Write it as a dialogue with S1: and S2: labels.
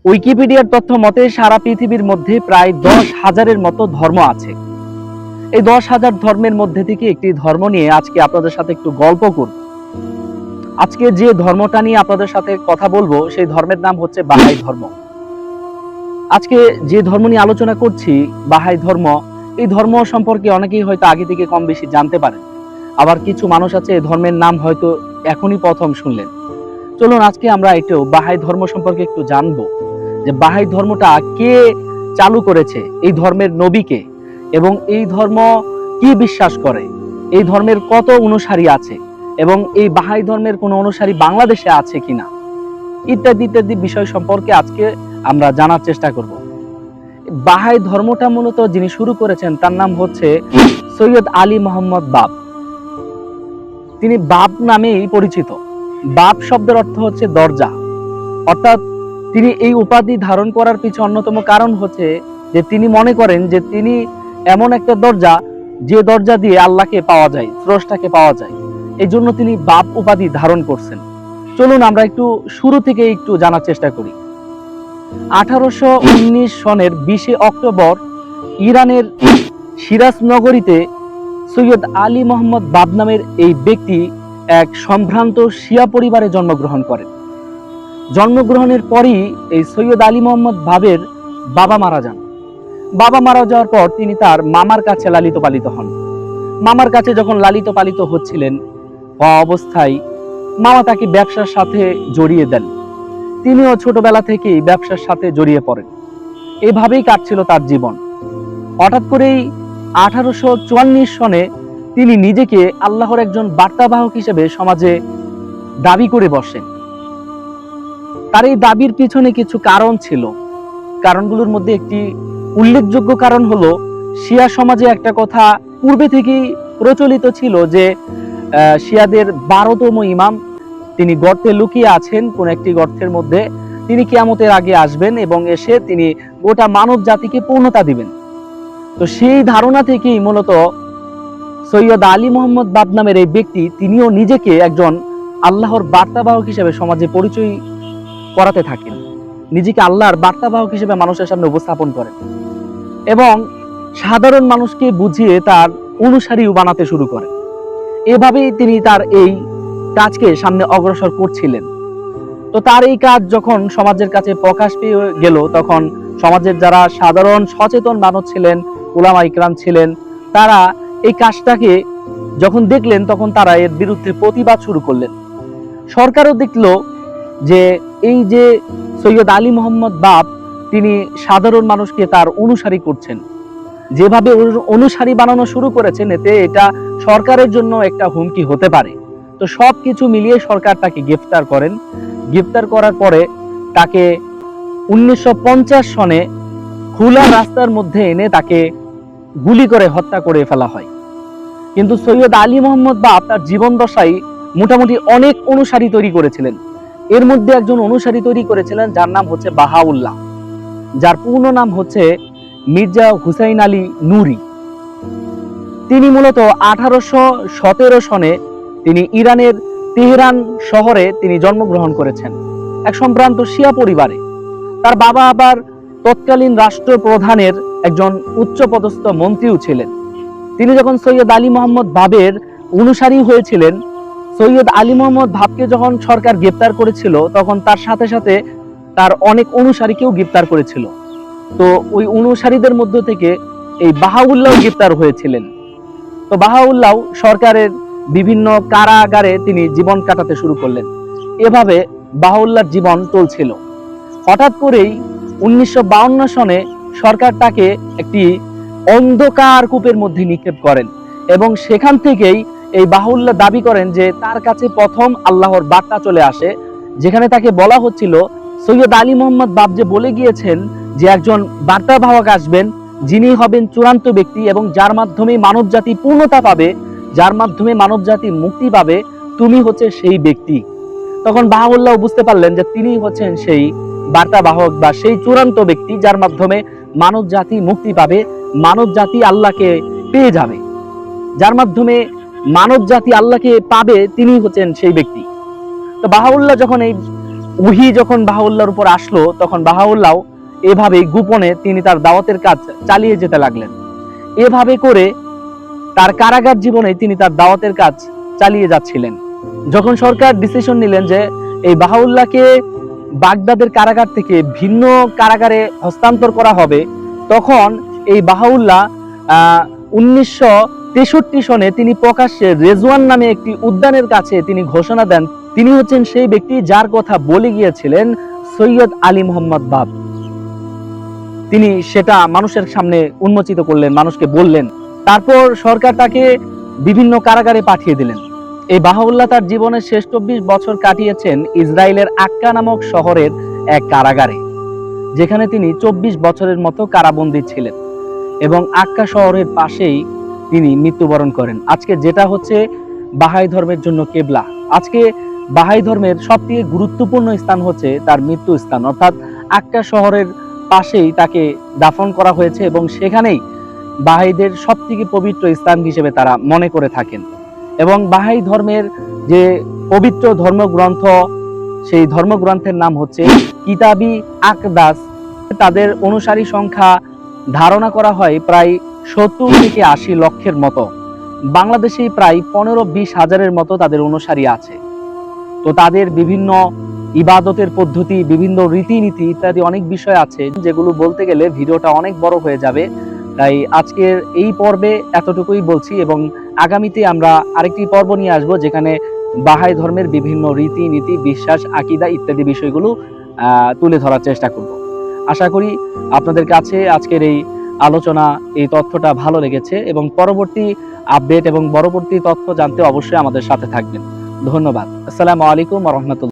S1: উইকিপিডিয়ার তথ্য মতে সারা পৃথিবীর মধ্যে প্রায় 10,000-এর মতো ধর্ম আছে। এই 10,000 ধর্মের মধ্যে থেকে একটি ধর্ম নিয়ে আজকে আপনাদের সাথে একটু গল্প করব। আজকে যে ধর্মটা নিয়ে আপনাদের সাথে কথা বলবো সেই ধর্মের নাম হচ্ছে বাহাই ধর্ম। আজকে যে ধর্ম নিয়ে আলোচনা করছি, বাহাই ধর্ম, এই ধর্ম সম্পর্কে অনেকেই হয়তো আগে থেকে কম বেশি জানতে পারেন। আবার কিছু মানুষ আছে এই ধর্মের নাম হয়তো এখনই প্রথম শুনলেন। চলুন আজকে আমরা একটু বাহাই ধর্ম সম্পর্কে একটু জানবো, যে বাহাই ধর্মটা কে চালু করেছে, এই ধর্মের নবীকে, এবং এই ধর্ম কি বিশ্বাস করে, এই ধর্মের কত অনুসারী আছে, এবং এই বাহাই ধর্মের কোনো অনুসারী বাংলাদেশে আছে কিনা, ইত্যাদি ইত্যাদি বিষয় সম্পর্কে আজকে আমরা জানার চেষ্টা করব। বাহাই ধর্মটা মূলত যিনি শুরু করেছেন তার নাম হচ্ছে সৈয়দ আলী মোহাম্মদ বাব। তিনি বাব নামেই পরিচিত। বাব শব্দের অর্থ হচ্ছে দরজা, অর্থাৎ তিনি এই উপাধি ধারণ করার পিছনে অন্যতম কারণ হচ্ছে যে তিনি মনে করেন যে তিনি এমন একটা দরজা, যে দরজা দিয়ে আল্লাহকে পাওয়া যায়, স্রষ্টাকে পাওয়া যায়। এই জন্য তিনি বাব উপাধি ধারণ করছেন। চলুন আমরা একটু শুরু থেকে একটু জানার চেষ্টা করি। 1819 সনের 20 অক্টোবর ইরানের সিরাজ নগরীতে সৈয়দ আলী মোহাম্মদ বাব নামের এই ব্যক্তি এক সম্ভ্রান্ত শিয়া পরিবারে জন্মগ্রহণ করেন। জন্মগ্রহণের পরই এই সৈয়দ আলী মোহাম্মদ বাবের বাবা মারা যান। বাবা মারা যাওয়ার পর তিনি তার মামার কাছে লালিত পালিত হন। মামার কাছে যখন লালিত পালিত হচ্ছিলেন, হওয়া অবস্থায় মামা তাকে ব্যবসার সাথে জড়িয়ে দেন। তিনিও ছোটবেলা থেকেই ব্যবসার সাথে জড়িয়ে পড়েন। এভাবেই কাটছিল তার জীবন। হঠাৎ করেই 1844 সনে তিনি নিজেকে আল্লাহর একজন বার্তাবাহক হিসেবে সমাজে দাবি করে বসেন। তার এই দাবির পিছনে কিছু কারণ ছিল। কারণগুলোর মধ্যে একটি উল্লেখযোগ্য কারণ হলো, শিয়া সমাজে একটা কথা পূর্বে থেকেই প্রচলিত ছিল যে শিয়াদের 12তম ইমাম তিনি গর্তে লুকিয়ে আছেন, কোন একটি গর্তের মধ্যে। তিনি কিয়ামতের আগে আসবেন এবং এসে তিনি গোটা মানব জাতিকে পূর্ণতা দিবেন। তো সেই ধারণা থেকেই মূলত সৈয়দ আলী মোহাম্মদ বাব নামের এই ব্যক্তি তিনিও নিজেকে একজন আল্লাহর বার্তাবাহক হিসেবে সমাজে পরিচয় করাতে থাকেন। নিজেকে আল্লাহর বার্তাবাহক হিসেবে মানুষের সামনে উপস্থাপন করেন এবং সাধারণ মানুষকে বুঝিয়ে তার অনুসারীও বানাতে শুরু করেন। এভাবেই তিনি তার এই কাজকে সামনে অগ্রসর করছিলেন। তো তার এই কাজ যখন সমাজের কাছে প্রকাশ পেয়ে গেল, তখন সমাজের যারা সাধারণ সচেতন মানুষ ছিলেন, উলামা ইকরাম ছিলেন, তারা এই কাজটাকে যখন দেখলেন তখন তারা এর বিরুদ্ধে প্রতিবাদ শুরু করলেন। সরকারও দেখলো যে এই যে সৈয়দ আলী মোহাম্মদ বাব তিনি সাধারণ মানুষকে তার অনুসারী করছেন, যেভাবে অনুসারী বানানো শুরু করেছেন, এতে এটা সরকারের জন্য একটা হুমকি হতে পারে। তো সবকিছু মিলিয়ে সরকার তাকে গ্রেফতার করেন। গ্রেফতার করার পরে তাকে 1950 সনে খোলা রাস্তার মধ্যে এনে তাকে গুলি করে হত্যা করে ফেলা হয়। কিন্তু সৈয়দ আলী মোহাম্মদ বাব তার জীবন দশায় মোটামুটি অনেক অনুসারী তৈরি করেছিলেন। এর মধ্যে একজন অনুসারী তৈরি করেছিলেন যার নাম হচ্ছে বাহাউল্লাহ, যার পূর্ণ নাম হচ্ছে মির্জা হুসাইন আলী নুরি। তিনি মূলত 1817 সনে তিনি ইরানের তেহরান শহরে তিনি জন্মগ্রহণ করেছেন, এক সম্ভ্রান্ত শিয়া পরিবারে। তার বাবা আবার তৎকালীন রাষ্ট্রপ্রধানের একজন উচ্চপদস্থ মন্ত্রীও ছিলেন। তিনি যখন সৈয়দ আলী মোহাম্মদ বাবের অনুসারী হয়েছিলেন, সৈয়দ আলী মোহাম্মদ বাবকে যখন সরকার গ্রেপ্তার করেছিল, তখন তার সাথে সাথে তার অনেক অনুসারীকেও গ্রেপ্তার করেছিল। তো ওই অনুসারীদের মধ্য থেকে এই বাহাউল্লাহ গ্রেপ্তার হয়েছিলেন। তো বাহাউল্লাহ সরকারের বিভিন্ন কারাগারে তিনি জীবন কাটাতে শুরু করলেন। এভাবে বাহাউল্লাহর জীবন চলছিল। হঠাৎ করেই 1952 সনে সরকার তাকে একটি অন্ধকার কূপের মধ্যে নিক্ষেপ করেন এবং সেখান থেকেই এই বাহাউল্লাহ দাবি করেন যে তার কাছে প্রথম আল্লাহর বার্তা চলে আসে, যেখানে তাকে বলা হচ্ছিল সৈয়দ আলী মোহাম্মদ বাব যে বলে গিয়েছেন যে একজন বার্তাবাহক আসবেন, যিনি হবেন চূড়ান্ত ব্যক্তি এবং যার মাধ্যমে মানব জাতি পূর্ণতা পাবে, যার মাধ্যমে মানব জাতি মুক্তি পাবে, তুমি হচ্ছে সেই ব্যক্তি। তখন বাহাউল্লাহ বুঝতে পারলেন যে তিনি হচ্ছেন সেই বার্তাবাহক বা সেই চূড়ান্ত ব্যক্তি যার মাধ্যমে মানব জাতি মুক্তি পাবে, মানব জাতি আল্লাহকে পেয়ে যাবে, যার মাধ্যমে মানব জাতি আল্লাহকে পাবে, তিনি হচ্ছেন সেই ব্যক্তি। তো বাহাউল্লাহ যখন এই ওহী যখন বাহাউল্লাহর উপর আসলো তখন বাহাউল্লাহ এভাবে গোপনে তিনি তার দাওয়াতের কাজ চালিয়ে যেতে লাগলেন। এভাবে করে তার কারাগার জীবনে তিনি তার দাওয়াতের কাজ চালিয়ে যাচ্ছিলেন। যখন সরকার ডিসিশন নিলেন যে এই বাহাউল্লাহকে বাগদাদের কারাগার থেকে ভিন্ন কারাগারে হস্তান্তর করা হবে, তখন এই বাহাউল্লাহ 1963 সনে তিনি প্রকাশ্যে রেজওয়ান নামে একটি উদ্যানের কাছে তিনি ঘোষণা দেন তিনি হচ্ছেন সেই ব্যক্তি যার কথা বলে গিয়েছিলেন সৈয়দ আলী মোহাম্মদ বাব। তিনি সেটা মানুষের সামনে উন্মোচিত করলেন, মানুষকে বললেন। তারপর সরকার তাকে বিভিন্ন কারাগারে পাঠিয়ে দিলেন। এই বাহাউল্লাহ তার জীবনের শেষ 24 বছর কাটিয়েছেন ইসরায়েলের আক্কা নামক শহরের এক কারাগারে, যেখানে তিনি 24 বছরের মতো কারাবন্দী ছিলেন এবং আক্কা শহরের পাশেই তিনি মৃত্যুবরণ করেন। আজকে যেটা হচ্ছে বাহাই ধর্মের জন্য কেবলা, আজকে বাহাই ধর্মের সবথেকে গুরুত্বপূর্ণ স্থান হচ্ছে তার মৃত্যু স্থান, অর্থাৎ আক্কা শহরের পাশেই তাকে দাফন করা হয়েছে এবং সেখানেই বাহাইদের সবথেকে পবিত্র স্থান হিসেবে তারা মনে করে থাকেন। এবং বাহাই ধর্মের যে পবিত্র ধর্মগ্রন্থ, সেই ধর্মগ্রন্থের নাম হচ্ছে কিতাবি আকদাস। তাদের অনুসারী সংখ্যা ধারণা করা হয় প্রায় 70 থেকে 80 লক্ষের মতো। বাংলাদেশে প্রায় 15-20 হাজারের মতো তাদের অনুসারী আছে। তো তাদের বিভিন্ন ইবাদতের পদ্ধতি, বিভিন্ন রীতিনীতি ইত্যাদি অনেক বিষয় আছে, যেগুলো বলতে গেলে ভিডিওটা অনেক বড় হয়ে যাবে। তাই আজকের এই পর্বে এতটুকুই বলছি এবং আগামীতে আমরা আরেকটি পর্ব নিয়ে আসব, যেখানে বাহাই ধর্মের বিভিন্ন রীতিনীতি, বিশ্বাস, আকীদা ইত্যাদি বিষয়গুলো তুলে ধরার চেষ্টা করব। আশা করি আপনাদের কাছে আজকের এই আলোচনা, এই তথ্যটা ভালো লেগেছে এবং পরবর্তী আপডেট এবং পরবর্তী তথ্য জানতে অবশ্যই আমাদের সাথে থাকবেন। ধন্যবাদ। আসসালামু আলাইকুম ওয়া রাহমাতুল্লাহ।